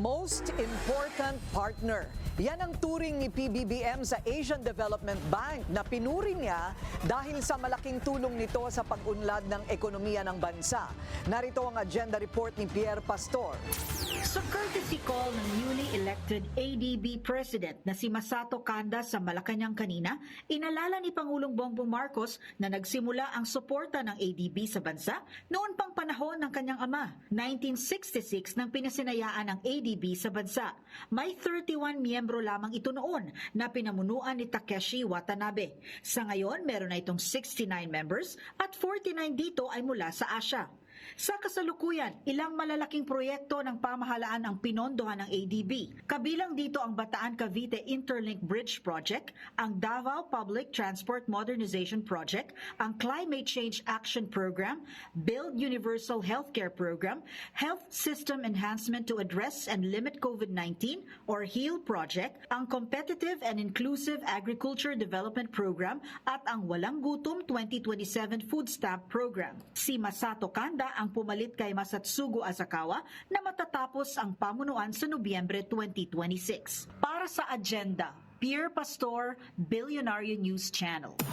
Most important partner. Yan ang turing ni PBBM sa Asian Development Bank na pinuri niya dahil sa malaking tulong nito sa pag-unlad ng ekonomiya ng bansa. Narito ang agenda report ni Pierre Pastor. Sa courtesy call ng newly elected ADB President na si Masato Kanda sa Malacanang kanina, inalala ni Pangulong Bongbong Marcos na nagsimula ang suporta ng ADB sa bansa noon pang panahon ng kanyang ama, 1966 nang pinasinayaan ng ADB sa bansa. May 31 miyembro lamang ito noon na pinamunuan ni Takeshi Watanabe. Sa ngayon, meron na itong 69 members at 49 dito ay mula sa Asia. Sa kasalukuyan, ilang malalaking proyekto ng pamahalaan ang pinondohan ng ADB. Kabilang dito ang Bataan-Cavite Interlink Bridge Project, ang Davao Public Transport Modernization Project, ang Climate Change Action Program, Build Universal Healthcare Program, Health System Enhancement to Address and Limit COVID-19 or HEAL Project, ang Competitive and Inclusive Agriculture Development Program at ang Walang Gutom 2027 Food Stamp Program. Si Masato Kanda ang pumalit kay Masatsugu Asakawa na matatapos ang pamunuan sa Nobyembre 2026. Para sa agenda, Pierre Pastor, Billionaire News Channel.